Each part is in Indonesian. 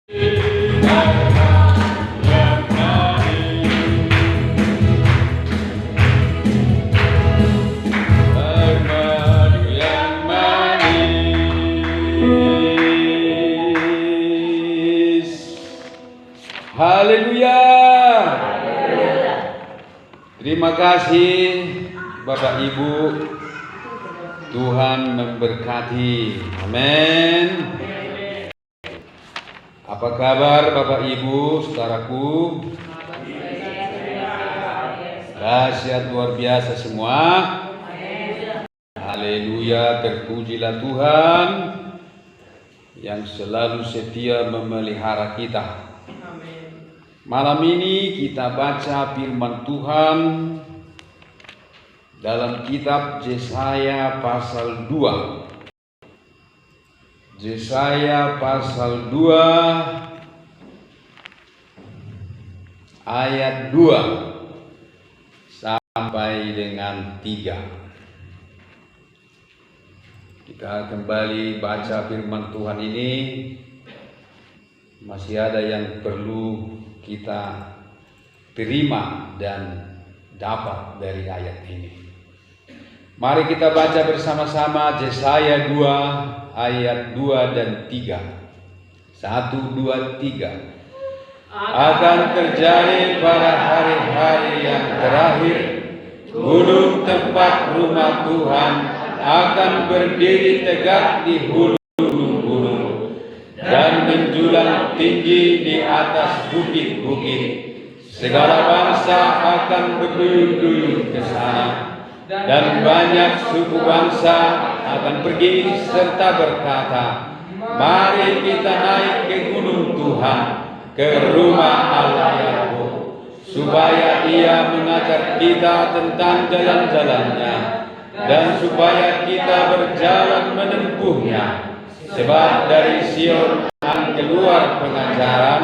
Haleluya. Terima kasih Bapak Ibu. Tuhan memberkati. Amin. Apa kabar Bapak Ibu, saudaraku? Dahsyat luar biasa semua. Haleluya, terpujilah Tuhan yang selalu setia memelihara kita. Malam ini kita baca firman Tuhan dalam kitab Yesaya pasal 2. Yesaya pasal 2 ayat 2 sampai dengan 3. Kita kembali baca firman Tuhan ini. Masih ada yang perlu kita terima dan dapat dari ayat ini. Mari kita baca bersama-sama Yesaya 2 ayat 2 dan 3. 1, 2, 3. Akan terjadi pada hari-hari yang terakhir, gunung tempat rumah Tuhan akan berdiri tegak di hulu gunung-gunung dan menjulang tinggi di atas bukit-bukit. Segala bangsa akan berduyun-duyun ke sana, dan banyak suku bangsa akan pergi serta berkata, mari kita naik ke gunung Tuhan, ke rumah Allah Yakub, supaya Ia mengajar kita tentang jalan-jalannya, dan supaya kita berjalan menempuhnya. Sebab dari Sion akan keluar pengajaran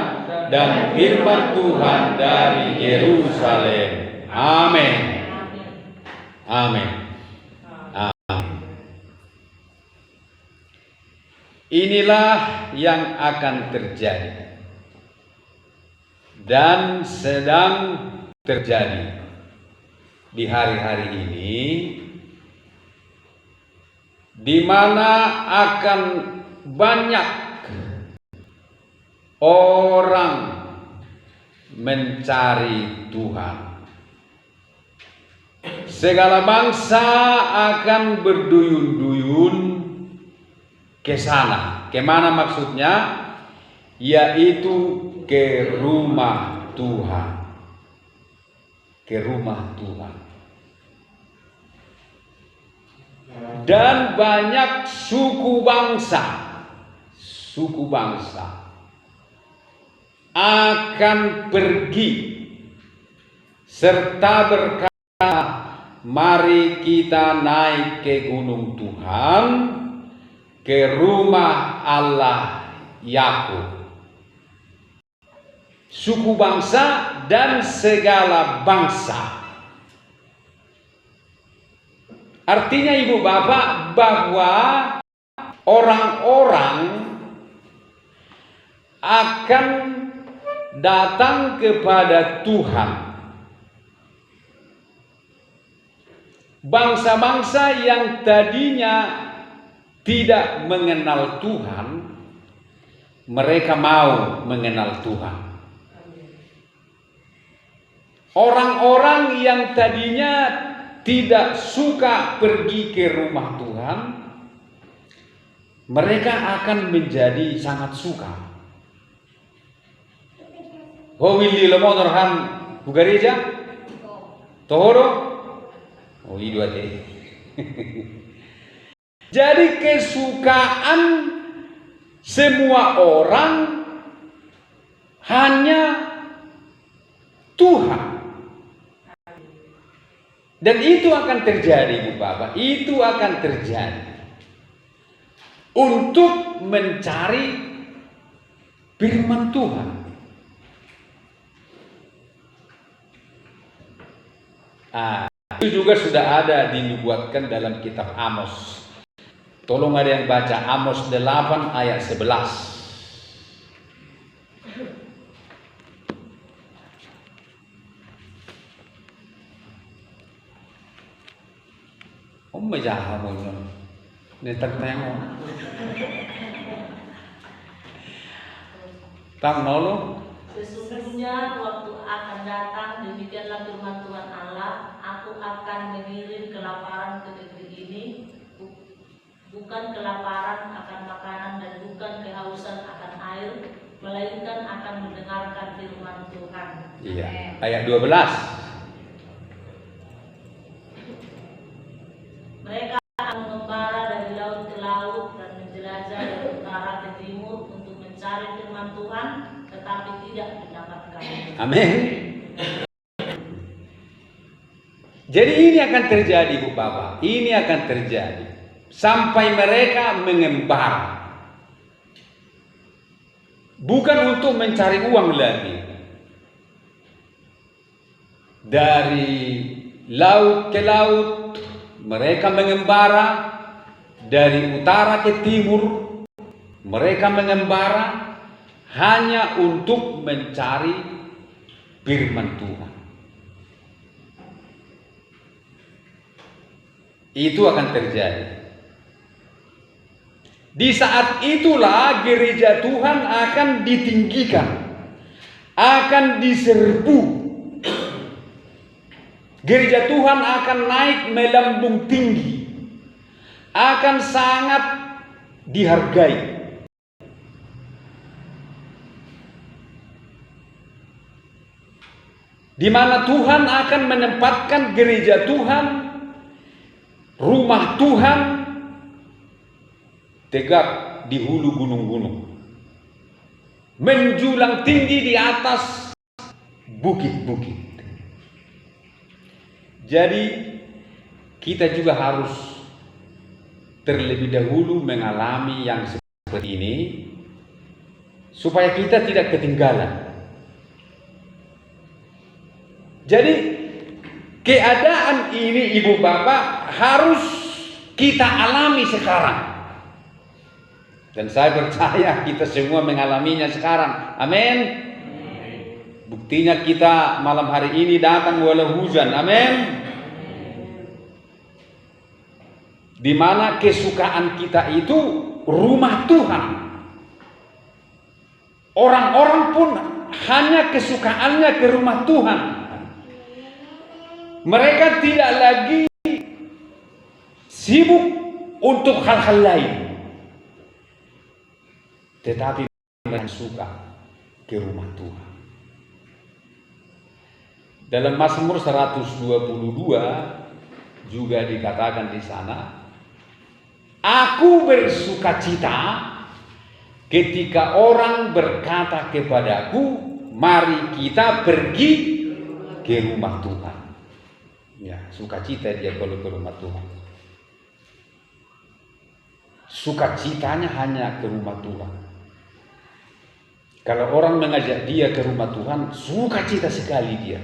dan firman Tuhan dari Yerusalem. Amin. Amin. Amin. Inilah yang akan terjadi dan sedang terjadi di hari-hari ini, di mana akan banyak orang mencari Tuhan. Segala bangsa akan berduyun-duyun ke sana. Kemana maksudnya? Yaitu ke rumah Tuhan. Ke rumah Tuhan. Dan banyak suku bangsa akan pergi serta berkata, mari kita naik ke gunung Tuhan, ke rumah Allah Yakub. Suku bangsa dan segala bangsa. Artinya ibu bapak bahwa orang-orang akan datang kepada Tuhan. Bangsa-bangsa yang tadinya tidak mengenal Tuhan, mereka mau mengenal Tuhan. Orang-orang yang tadinya tidak suka pergi ke rumah Tuhan, mereka akan menjadi sangat suka. Willi lemon orhan bugareja, tohoro, dua teh. Jadi kesukaan semua orang hanya Tuhan. Dan itu akan terjadi, Bu Bapak. Itu akan terjadi. Untuk mencari firman Tuhan. Itu juga sudah ada dinubuatkan dalam kitab Amos. Tolong ada yang baca Amos 8 ayat 11. Majaha mo yun. Netang-tengok. Tam nolo. Sesungguhnya waktu akan datang, demikianlah firman Tuhan Allah, aku akan mengirim kelaparan ke negeri ini, bukan kelaparan akan makanan dan bukan kehausan akan air, melainkan akan mendengarkan firman Tuhan. Iya, ayat 12. Mereka akan mengembara dari laut ke laut dan menjelajah dari utara ke timur untuk mencari firman Tuhan, tetapi tidak mendapatkan. Amin. Jadi ini akan terjadi, Bu Bapak. Ini akan terjadi sampai mereka mengembara. Bukan untuk mencari uang lagi. Dari laut ke laut mereka mengembara, dari utara ke timur mereka mengembara hanya untuk mencari firman Tuhan. Itu akan terjadi. Di saat itulah gereja Tuhan akan ditinggikan, akan diserbu. Gereja Tuhan akan naik melambung tinggi, akan sangat dihargai. Di mana Tuhan akan menempatkan gereja Tuhan, rumah Tuhan tegak di hulu gunung-gunung, menjulang tinggi di atas bukit-bukit. Jadi kita juga harus terlebih dahulu mengalami yang seperti ini supaya kita tidak ketinggalan. Jadi keadaan ini Ibu Bapak harus kita alami sekarang. Dan saya percaya kita semua mengalaminya sekarang. Amin. Buktinya kita malam hari ini datang walau hujan. Amin. Di mana kesukaan kita itu rumah Tuhan. Orang-orang pun hanya kesukaannya ke rumah Tuhan. Mereka tidak lagi sibuk untuk hal-hal lain, tetapi mereka suka ke rumah Tuhan. Dalam Mazmur 122 juga dikatakan di sana, aku bersukacita ketika orang berkata kepadaku, mari kita pergi ke rumah Tuhan. Ya, sukacita dia kalau ke rumah Tuhan. Sukacitanya hanya ke rumah Tuhan. Kalau orang mengajak dia ke rumah Tuhan, sukacita sekali dia.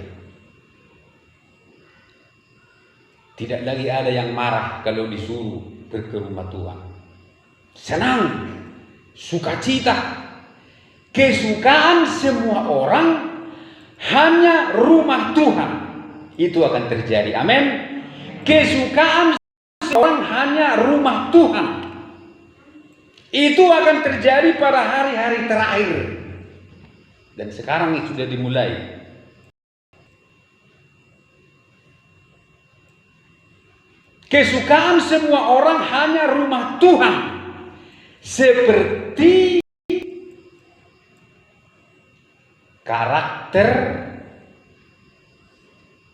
Tidak lagi ada yang marah kalau disuruh ke rumah Tuhan. Senang, sukacita, kesukaan semua orang hanya rumah Tuhan. Itu akan terjadi. Amin. Kesukaan orang hanya rumah Tuhan. Itu akan terjadi pada hari-hari terakhir. Dan sekarang itu sudah dimulai. Kesukaan semua orang hanya rumah Tuhan. Seperti karakter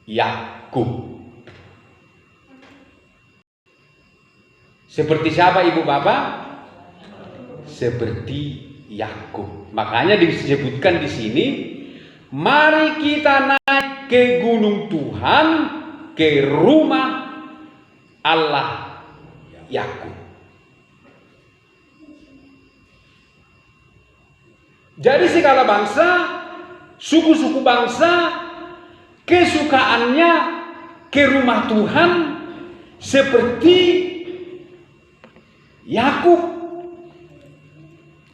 Yakub. Seperti siapa Ibu Bapak? Seperti Yakub. Makanya disebutkan di sini, mari kita naik ke gunung Tuhan, ke rumah Allah Yakub. Jadi segala bangsa, suku-suku bangsa, kesukaannya ke rumah Tuhan seperti Yakub.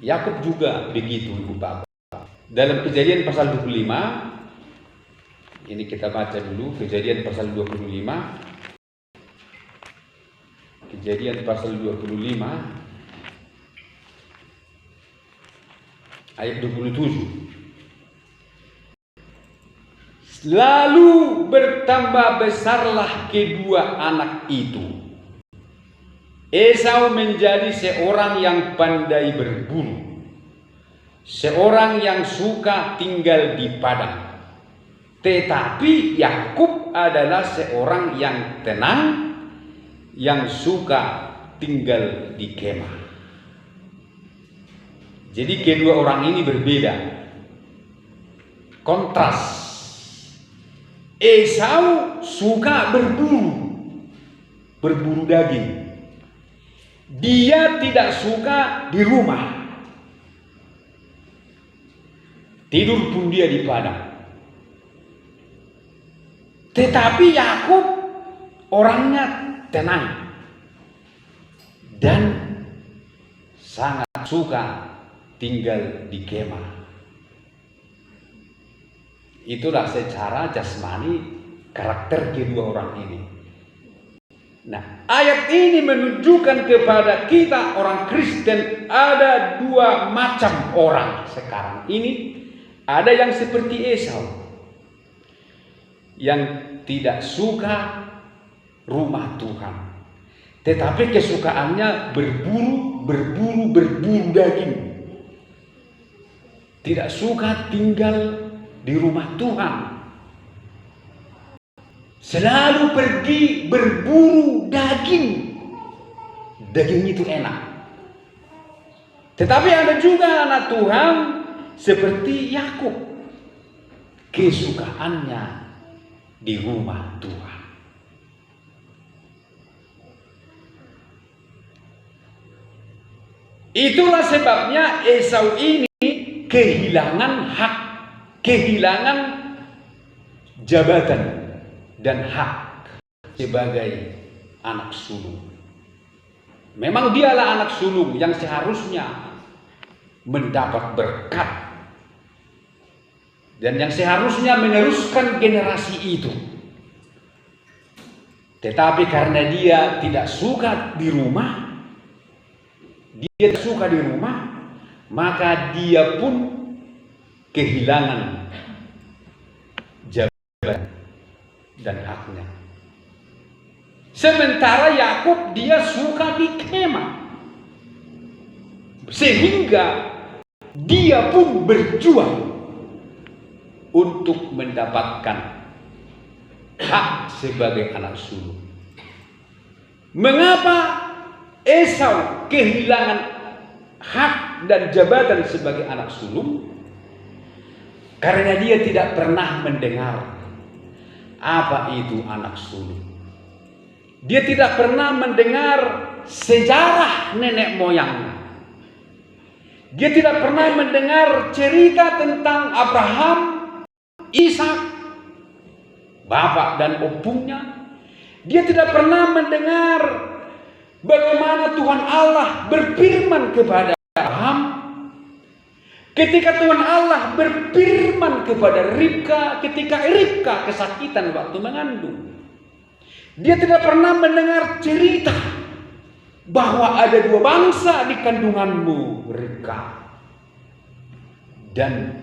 Yakub juga begitu Ibu Bapak. Dalam Kejadian pasal 25, ini kita baca dulu Kejadian pasal 25. Kejadian pasal 25 ayat 27. Lalu bertambah besarlah kedua anak itu. Esau menjadi seorang yang pandai berburu, seorang yang suka tinggal di padang. Tetapi Yakub adalah seorang yang tenang, yang suka tinggal di kemah. Jadi kedua orang ini berbeda. Kontras. Esau suka berburu daging. Dia tidak suka di rumah. Tidur pun dia di padang. Tetapi Yakub orangnya tenang dan sangat suka tinggal di kemah. Itulah secara jasmani karakter kedua orang ini. Nah, ayat ini menunjukkan kepada kita orang Kristen ada dua macam orang sekarang ini. Ada yang seperti Esau, yang tidak suka rumah Tuhan, tetapi kesukaannya berburu daging. Tidak suka tinggal di rumah Tuhan. Selalu pergi berburu daging. Daging itu enak. Tetapi ada juga anak Tuhan seperti Yakub. Kesukaannya di rumah Tuhan. Itulah sebabnya Esau ini kehilangan hak, kehilangan jabatan dan hak sebagai anak sulung. Memang dialah anak sulung yang seharusnya mendapat berkat dan yang seharusnya meneruskan generasi itu. Tetapi karena dia tidak suka di rumah, maka dia pun kehilangan jabatan dan haknya. Sementara Yakub dia suka di kemah, sehingga dia pun berjuang untuk mendapatkan hak sebagai anak sulung. Mengapa Esau kehilangan hak dan jabatan sebagai anak sulung? Karena dia tidak pernah mendengar apa itu anak sulung. Dia tidak pernah mendengar sejarah nenek moyangnya. Dia tidak pernah mendengar cerita tentang Abraham, Ishak, bapak dan opungnya. Dia tidak pernah mendengar bagaimana Tuhan Allah berfirman kepada Abraham. Ketika Tuhan Allah berfirman kepada Ribka, ketika Ribka kesakitan waktu mengandung. Dia tidak pernah mendengar cerita bahwa ada dua bangsa di kandunganmu, Ribka, dan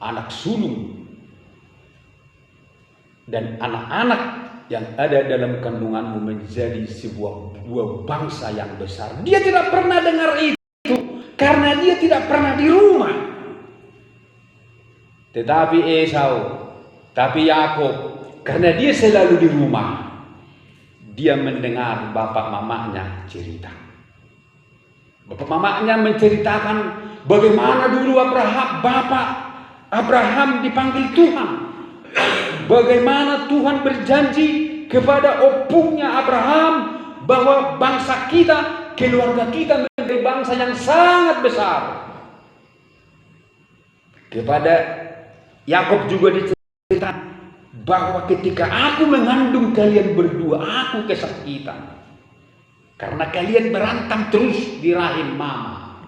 anak sulung dan anak-anak yang ada dalam kandunganmu menjadi sebuah bangsa yang besar. Dia tidak pernah dengar itu karena dia tidak pernah di rumah. Tetapi Yakub, karena dia selalu di rumah, dia mendengar bapak mamanya cerita. Bapak mamanya menceritakan bagaimana dulu Bapak Abraham dipanggil Tuhan. Bagaimana Tuhan berjanji kepada opungnya Abraham bahwa bangsa kita, keluarga kita menjadi bangsa yang sangat besar. Kepada Yakub juga diceritakan bahwa ketika aku mengandung kalian berdua, aku kesakitan karena kalian berantem terus di rahim mama.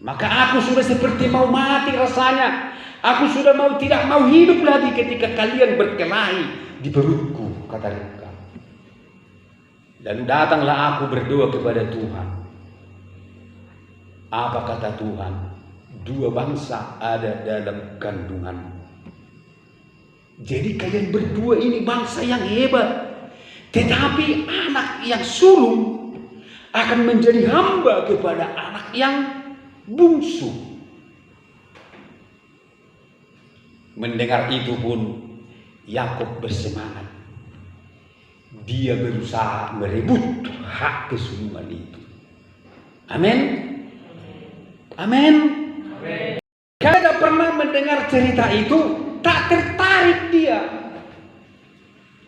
Maka aku sudah seperti mau mati rasanya. Aku sudah tidak mau hidup lagi ketika kalian berkelahi di perutku, kata Ribka. Lalu datanglah aku berdoa kepada Tuhan. Apa kata Tuhan? 2 bangsa ada dalam kandunganmu. Jadi kalian berdua ini bangsa yang hebat. Tetapi anak yang sulung akan menjadi hamba kepada anak yang bungsu. Mendengar itu pun Yakub bersemangat. Dia berusaha merebut hak kesulungan itu. Amin. Amin. Kalau tidak pernah mendengar cerita itu, tak tertarik dia.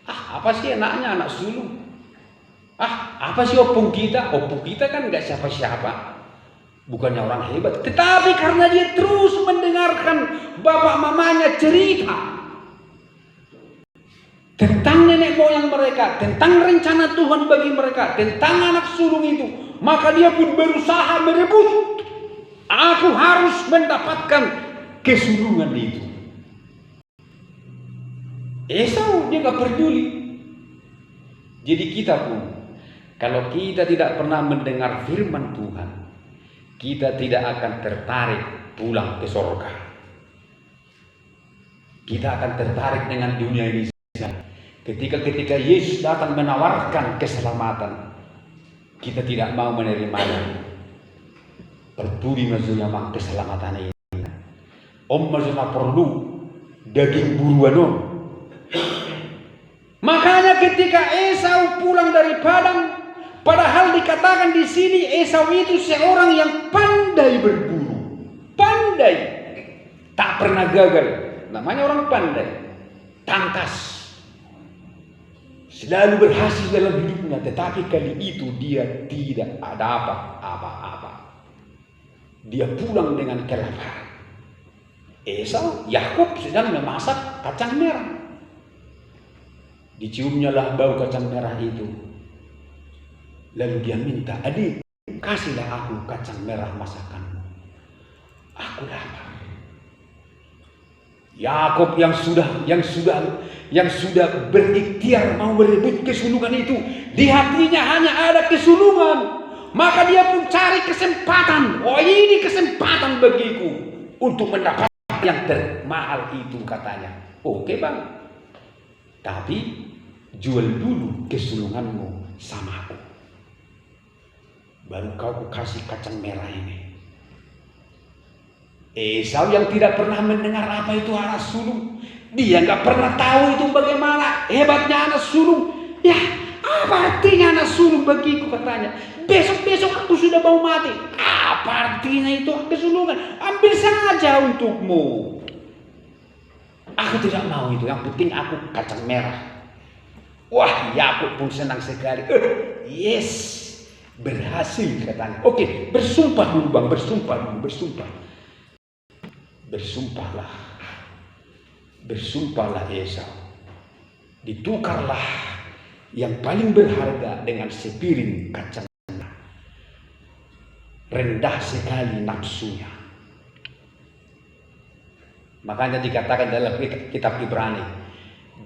Apa sih anaknya, anak sulung? Apa sih opung kita? Opung kita kan nggak siapa-siapa. Bukannya orang hebat, tetapi karena dia terus mendengarkan bapak mamanya cerita tentang nenek moyang mereka, tentang rencana Tuhan bagi mereka, tentang anak sulung itu, maka dia pun berusaha merebut. Aku harus mendapatkan kesulungan itu. Esau dia gak peduli. Jadi kita pun, kalau kita tidak pernah mendengar firman Tuhan, kita tidak akan tertarik pulang ke surga. Kita akan tertarik dengan dunia ini. Ketika Yesus datang menawarkan keselamatan, kita tidak mau menerimanya. Peduli maksudnya mak keselamatan ini. Maksudnya perlu daging buruan. Makanya ketika Esau pulang dari padang, padahal dikatakan di sini Esau itu seorang yang pandai berburu, pandai, tak pernah gagal. Namanya orang pandai, tangkas. Selalu berhasil dalam hidupnya, tetapi kali itu dia tidak ada apa-apa. Dia pulang dengan kelaparan. Yakub sedang memasak kacang merah. Diciumnya lah bau kacang merah itu. Lalu dia minta, adik, kasihlah aku kacang merah masakanmu. Aku lapar. Yakub yang sudah berikhtiar mau merebut kesulungan itu, di hatinya hanya ada kesulungan, maka dia pun cari kesempatan. Ini kesempatan bagiku untuk mendapat yang termahal itu, katanya. Oke bang, tapi jual dulu kesulunganmu sama aku, baru kau kasih kacang merah ini. Esau yang tidak pernah mendengar apa itu anak sulung, dia nggak pernah tahu itu bagaimana hebatnya anak sulung. Ya, apa artinya anak sulung bagiku, katanya. Besok aku sudah mau mati. Apa artinya itu kesulungan? Ambil saja untukmu. Aku tidak mau itu. Yang penting aku kacang merah. Wah, Yakub pun senang sekali. Yes, berhasil, katanya. Oke, bersumpah dulu bang, bersumpah. Bersumpahlah Esau. Ditukarlah yang paling berharga dengan sepiring kacang merah. Rendah sekali nafsunya. Makanya dikatakan dalam kitab Ibrani,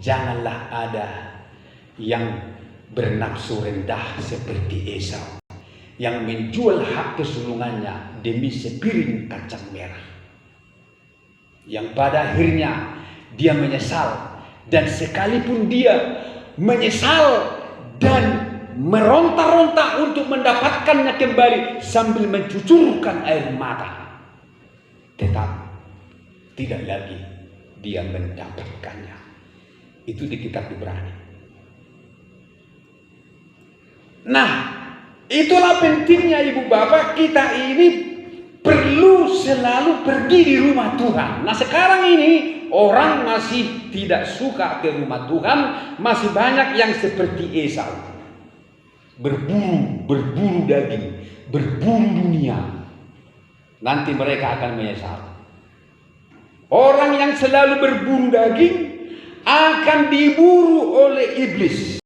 janganlah ada yang bernafsu rendah seperti Esau, yang menjual hak kesulungannya demi sepiring kacang merah, yang pada akhirnya dia menyesal. Dan sekalipun dia menyesal dan meronta-ronta untuk mendapatkannya kembali sambil mencucurkan air mata, tetap tidak lagi dia mendapatkannya. Itu di kitab Ibrani. Nah, itulah pentingnya ibu bapak, kita ini perlu selalu pergi di rumah Tuhan. Nah sekarang ini orang masih tidak suka ke rumah Tuhan. Masih banyak yang seperti Esau, berburu daging, berburu dunia. Nanti mereka akan menyesal. Orang yang selalu berburu daging akan diburu oleh iblis.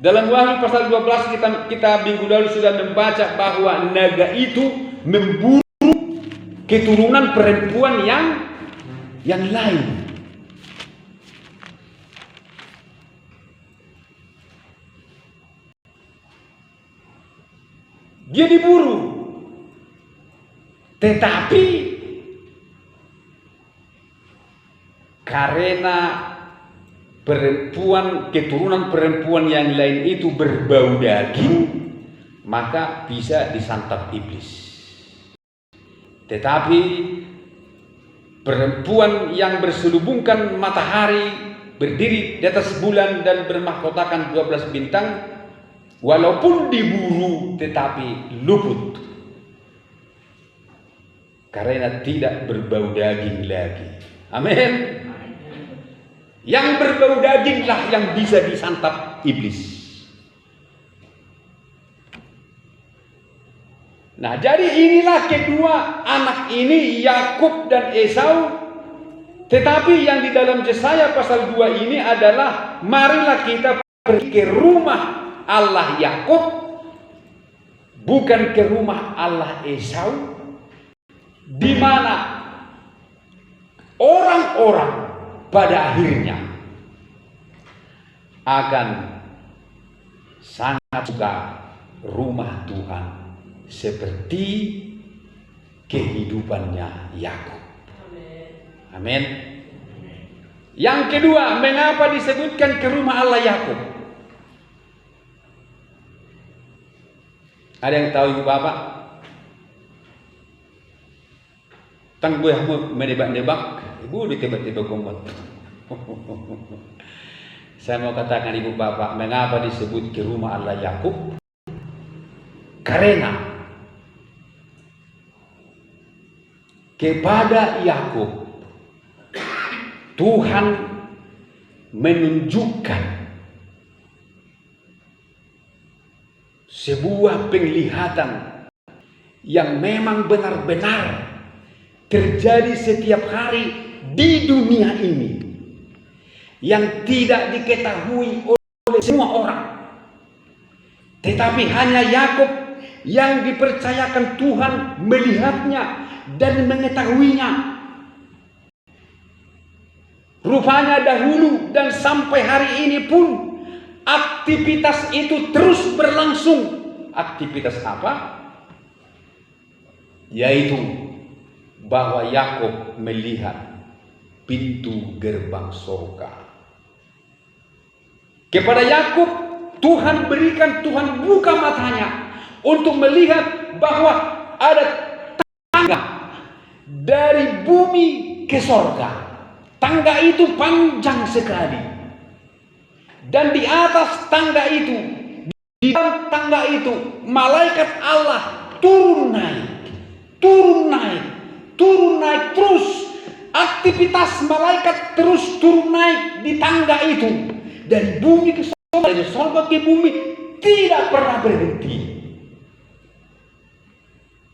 Dalam Wahyu pasal 12 kita minggu lalu sudah membaca bahwa naga itu memburu keturunan perempuan yang lain. Dia diburu. Tetapi karena keturunan perempuan yang lain itu berbau daging, maka bisa disantap iblis. Tetapi perempuan yang berselubungkan matahari, berdiri di atas bulan dan bermahkotakan 12 bintang, walaupun diburu tetapi luput, karena tidak berbau daging lagi. Amin. Yang berbau daginglah yang bisa disantap iblis. Nah, jadi inilah kedua anak ini, Yakub dan Esau. Tetapi yang di dalam Yesaya pasal 2 ini adalah marilah kita pergi ke rumah Allah Yakub, bukan ke rumah Allah Esau, di mana orang-orang pada akhirnya akan sangat suka rumah Tuhan seperti kehidupannya Yakub. Amin. Yang kedua, mengapa disebutkan ke rumah Allah Yakub? Ada yang tahu ibu bapak? Tang gue menebak-nebak, ibu tiba-tiba komot. Saya mau katakan ibu bapak, mengapa disebut ke rumah Allah Yakub? Karena kepada Yakub Tuhan menunjukkan sebuah penglihatan yang memang benar-benar terjadi setiap hari di dunia ini, yang tidak diketahui oleh semua orang, tetapi hanya Yakub yang dipercayakan Tuhan melihatnya dan mengetahuinya. Rupanya dahulu dan sampai hari ini pun aktivitas itu terus berlangsung. Aktivitas apa? Yaitu bahwa Yakub melihat pintu gerbang surga. Kepada Yakub Tuhan buka matanya untuk melihat bahwa ada tangga dari bumi ke surga. Tangga itu panjang sekali. Dan di atas tangga itu, di dalam tangga itu, malaikat Allah turun naik terus. Aktivitas malaikat terus turun naik di tangga itu. Dari bumi ke surga, dari surga ke bumi, tidak pernah berhenti.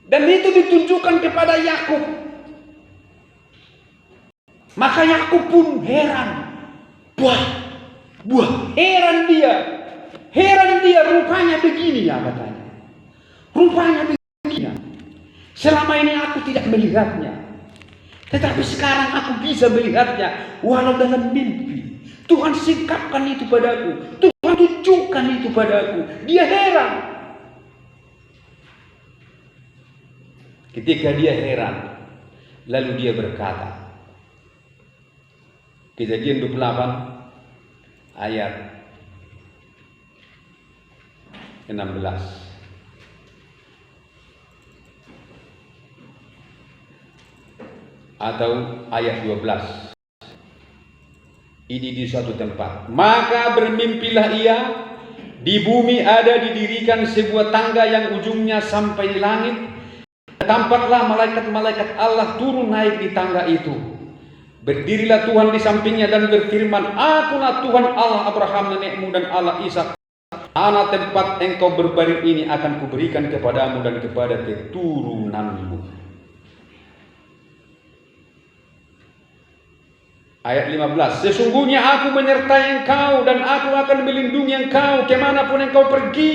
Dan itu ditunjukkan kepada Yakub. Maka Yakub pun heran. Heran dia, rupanya begini ya katanya. Rupanya begini. Selama ini aku tidak melihatnya. Tetapi sekarang aku bisa melihatnya walau dalam mimpi. Tuhan singkapkan itu padaku. Tuhan tunjukkan itu padaku. Dia heran. Ketika dia heran, lalu dia berkata, Kejadian 28 ayat 16 atau ayat 12. Ini di suatu tempat. Maka bermimpilah ia, di bumi ada didirikan sebuah tangga yang ujungnya sampai di langit. Tampaklah malaikat-malaikat Allah turun naik di tangga itu. Berdirilah Tuhan di sampingnya dan berfirman, Akulah Tuhan Allah Abraham nenekmu dan Allah Ishak. Tanah tempat engkau berbaring ini akan kuberikan kepadamu dan kepada keturunanmu. Ayat 15. Sesungguhnya aku menyertai engkau dan aku akan melindungi engkau kemanapun engkau pergi,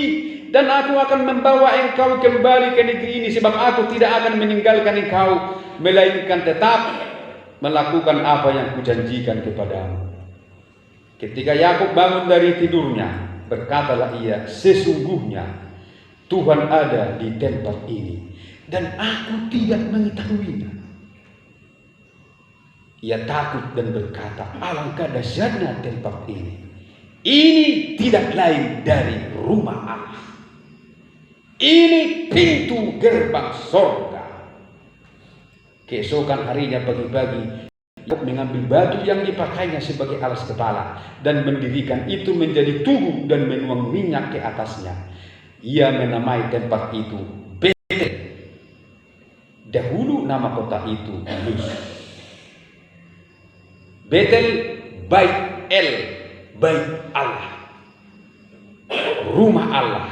dan aku akan membawa engkau kembali ke negeri ini, sebab aku tidak akan meninggalkan engkau, melainkan tetap melakukan apa yang kujanjikan kepadamu. Ketika Yakub bangun dari tidurnya, berkatalah ia, sesungguhnya Tuhan ada di tempat ini dan aku tidak mengetahuinya. Ia takut dan berkata, alangkah dahsyatnya tempat ini. Ini tidak lain dari rumah Allah. Ini pintu gerbang sorga. Keesokan harinya pagi-pagi, Yakub mengambil batu yang dipakainya sebagai alas kepala dan mendirikan itu menjadi tugu dan menuang minyak ke atasnya. Ia menamai tempat itu Betel. Dahulu nama kota itu Luz. Betel, Bait El, Bait Allah, rumah Allah.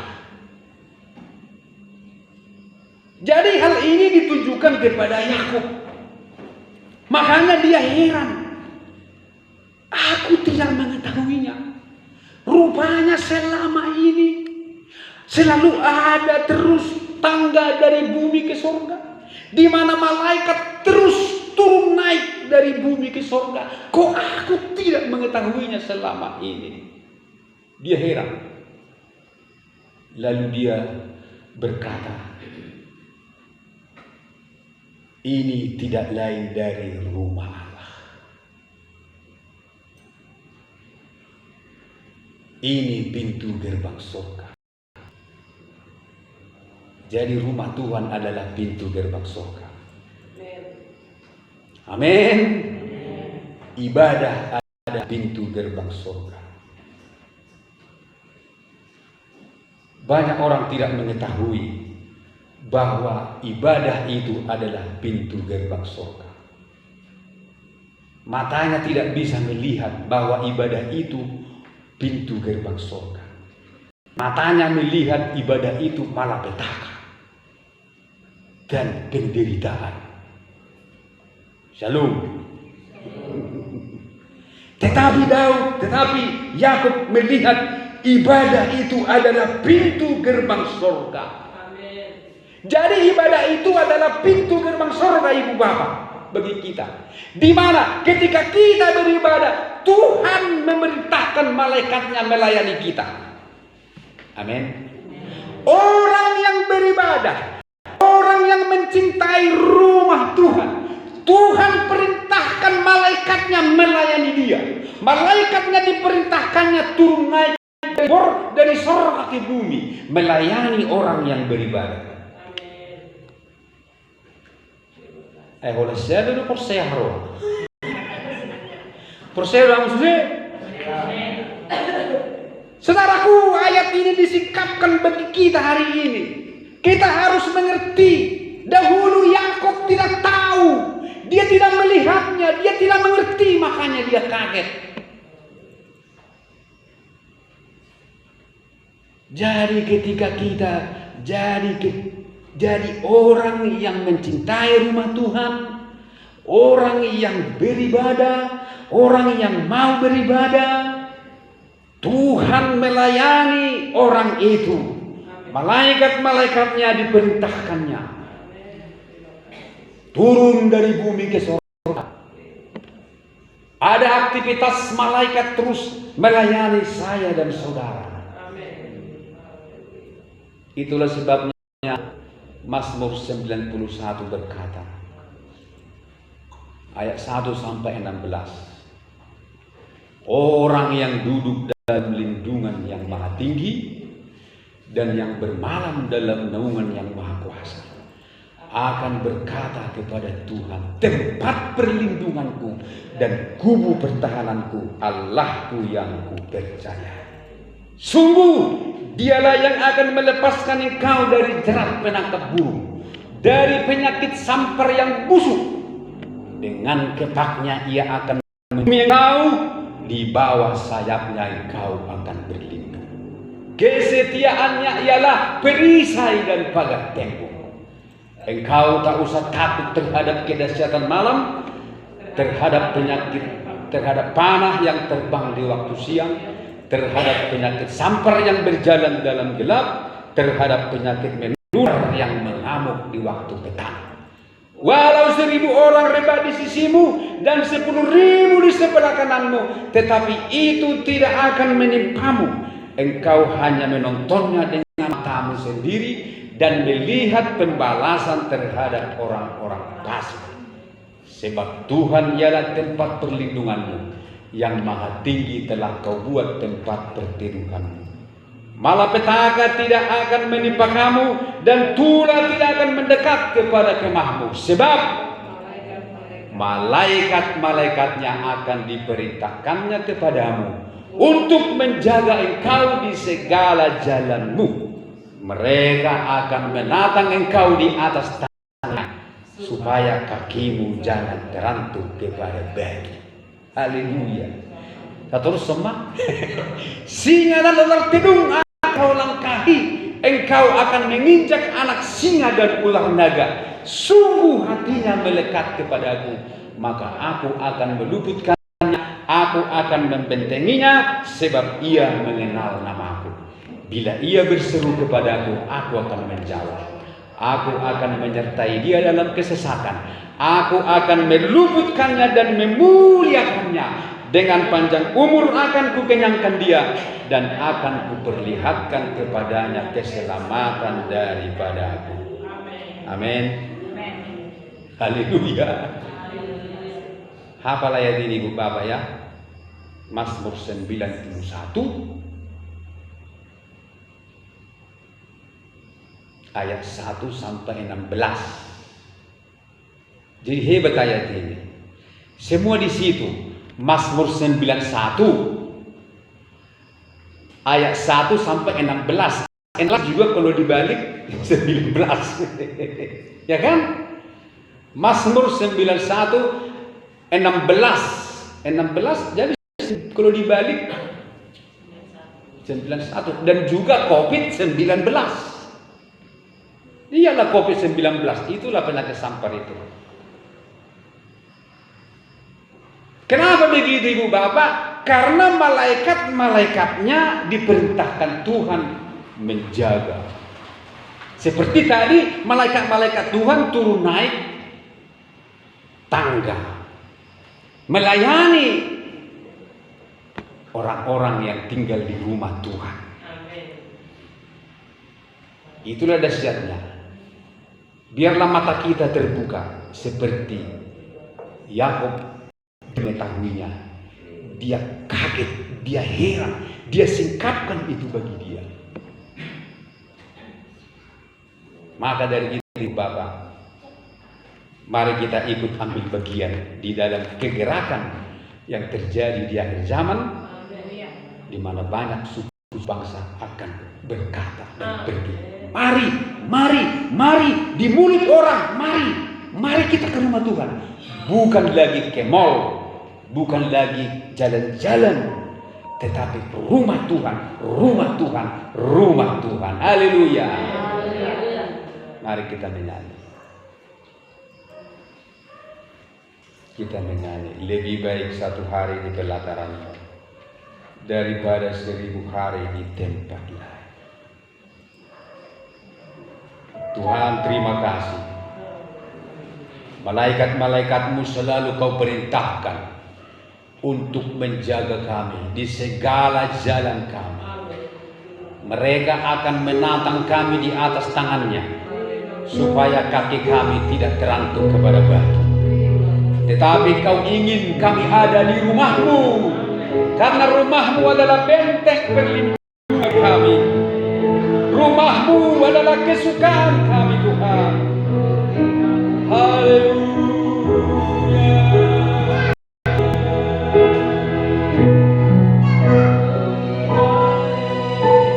Jadi hal ini ditujukan kepada Yakub. Makanya dia heran. Aku tidak mengetahuinya. Rupanya selama ini selalu ada terus tangga dari bumi ke surga, di mana malaikat terus turun naik dari bumi ke surga. Kok aku tidak mengetahuinya selama ini? Dia heran. Lalu dia berkata, ini tidak lain dari rumah Allah. Ini pintu gerbang surga. Jadi rumah Tuhan adalah pintu gerbang surga. Amin. Ibadah ada pintu gerbang surga. Banyak orang tidak mengetahui bahwa ibadah itu adalah pintu gerbang surga. Matanya tidak bisa melihat bahwa ibadah itu pintu gerbang surga. Matanya melihat ibadah itu malapetaka dan penderitaan. Shalom. Tetapi Yakub melihat ibadah itu adalah pintu gerbang surga. Jadi ibadah itu adalah pintu gerbang surga, ibu bapak, bagi kita. Di mana ketika kita beribadah, Tuhan memerintahkan malaikatnya melayani kita. Amin. Orang yang beribadah, orang yang mencintai rumah Tuhan, Tuhan perintahkan malaikatnya melayani dia. Malaikatnya diperintahkannya turun naik dari surga ke bumi, melayani orang yang beribadah. Oleh saya dulu perseharo. Perseharo maksudnya. Saudaraku, ayat ini disikapkan bagi kita hari ini. Kita harus mengerti. Dahulu Yakub tidak tahu, dia tidak melihatnya, dia tidak mengerti, makanya dia kaget. Jadi ketika kita jadi orang yang mencintai rumah Tuhan, orang yang beribadah, orang yang mau beribadah, Tuhan melayani orang itu. Malaikat-malaikatnya diperintahkannya turun dari bumi ke surga. Ada aktivitas malaikat terus melayani saya dan saudara. Itulah sebabnya Mazmur 91 berkata, ayat 1 sampai 16. Orang yang duduk dalam lindungan yang maha tinggi dan yang bermalam dalam naungan yang maha kuasa akan berkata kepada Tuhan, tempat perlindunganku dan kubu pertahananku, Allahku yang kupercaya. Sungguh Dialah yang akan melepaskan engkau dari jerat penangkap burung, dari penyakit sampar yang busuk. Dengan ketaknya ia akan melindungi engkau, di bawah sayapnya engkau akan berlindung. Kesetiaannya ialah perisai dan pagar tembok. Engkau tak usah takut terhadap kedahsyatan malam, terhadap penyakit, terhadap panah yang terbang di waktu siang, terhadap penyakit sampar yang berjalan dalam gelap, terhadap penyakit menular yang mengamuk di waktu petang. Walau 1000 orang rebah di sisimu dan 10.000 di sebelah kananmu, tetapi itu tidak akan menimpamu. Engkau hanya menontonnya dengan matamu sendiri dan melihat pembalasan terhadap orang-orang fasik. Sebab Tuhan ialah tempat perlindunganmu, yang maha tinggi telah kau buat tempat perteduhanmu. Malapetaka tidak akan menimpa kamu, dan tulah tidak akan mendekat kepada kemahmu. Sebab malaikat-malaikatnya akan diperintahkannya kepadamu untuk menjaga engkau di segala jalanmu. Mereka akan menatang engkau di atas tanah, supaya kakimu jangan terantuk kepada batu. Haleluya. Terus semua singa dan ular tidung kau langkahi, engkau akan menginjak anak singa dan ular naga. Sungguh hatinya melekat kepadaku, maka aku akan meluputkannya, aku akan membentenginya, sebab ia mengenal namaku. Bila ia berseru kepadaku, aku akan menjawab. Aku akan menyertai dia dalam kesesatan. Aku akan meluputkannya dan memuliakannya. Dengan panjang umur akan kukenyangkan dia, dan akan kuperlihatkan kepadanya keselamatan daripada aku. Amin. Haleluya. Hafal ayat ini Ibu Bapak ya. Mazmur 91 ayat 1 sampai 16. Jadi hebat ayat ini. Semua di situ. Mazmur 91 ayat 1 sampai 16. 16 juga kalau dibalik 19. Ya kan? Mazmur 91 16 jadi kalau dibalik 91, dan juga COVID-19. Iyalah COVID-19, itulah penyakit sampar itu. Kenapa begitu Ibu Bapak? Karena malaikat-malaikatnya diperintahkan Tuhan menjaga. Seperti tadi malaikat-malaikat Tuhan turun naik tangga, melayani orang-orang yang tinggal di rumah Tuhan. Itulah dahsyatnya. Biarlah mata kita terbuka seperti Yakub mengetahuinya. Dia kaget, dia heran, dia singkapkan itu bagi dia. Maka dari itu Bapak, mari kita ikut ambil bagian di dalam kegerakan yang terjadi di akhir zaman, di mana banyak suku bangsa akan berkata dan pergi. Mari di mulut orang, mari kita ke rumah Tuhan. Bukan lagi ke mall, bukan lagi jalan-jalan, tetapi rumah Tuhan. Haleluya. Mari kita menyanyi. Kita menyanyi, lebih baik satu hari di pelataran daripada 1000 hari di tempat lain. Tuhan, terima kasih. Malaikat-malaikatmu selalu kau perintahkan untuk menjaga kami di segala jalan kami. Mereka akan menatang kami di atas tangannya, supaya kaki kami tidak terantuk kepada batu. Tetapi kau ingin kami ada di rumahmu, karena rumahmu adalah benteng perlindungan kami. Rumahmu adalah kesukaan kami Tuhan. Haleluya.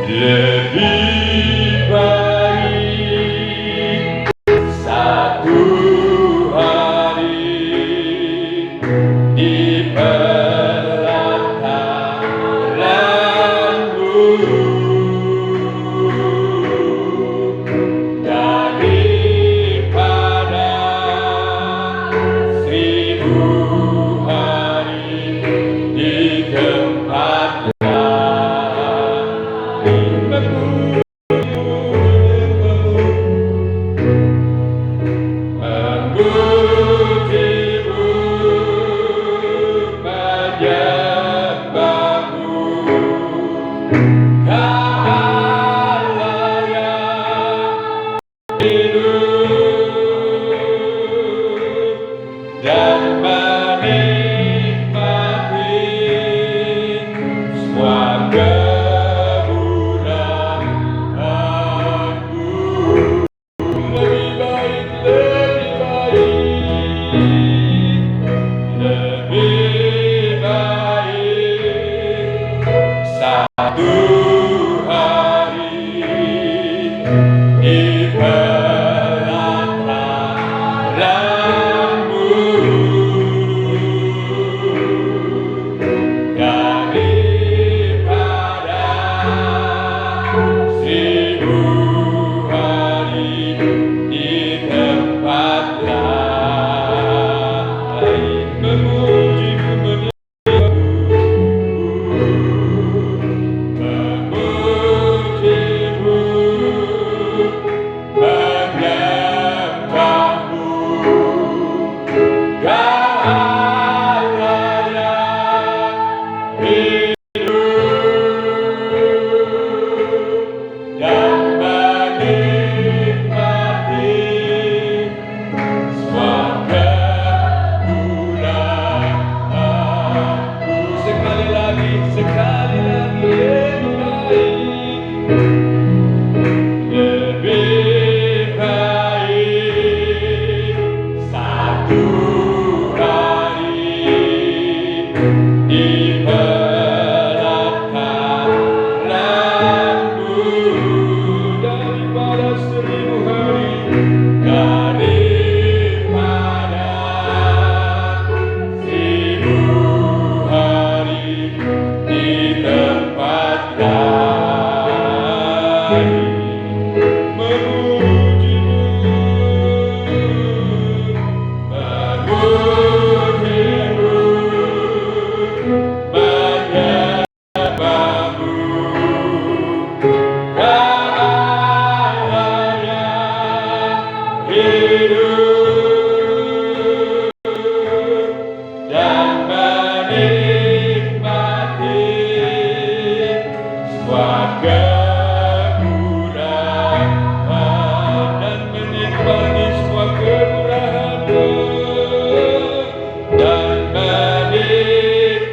Lebih baik satu hari di pelataran hidup dan menikmati semua kemurahan dan menikmati semua kemurahan-Mu dan menikmati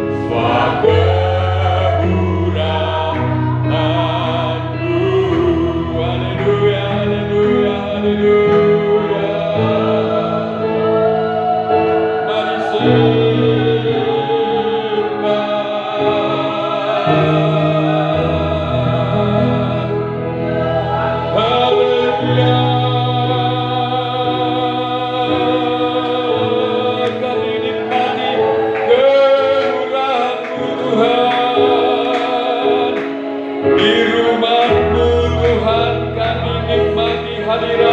semua kemurahan-Mu. Haleluya, haleluya, haleluya. Mari sembah. Haleluya. Kami nikmati kemurahan-Mu Tuhan. Di rumah-Mu Tuhan kami nikmati hadirat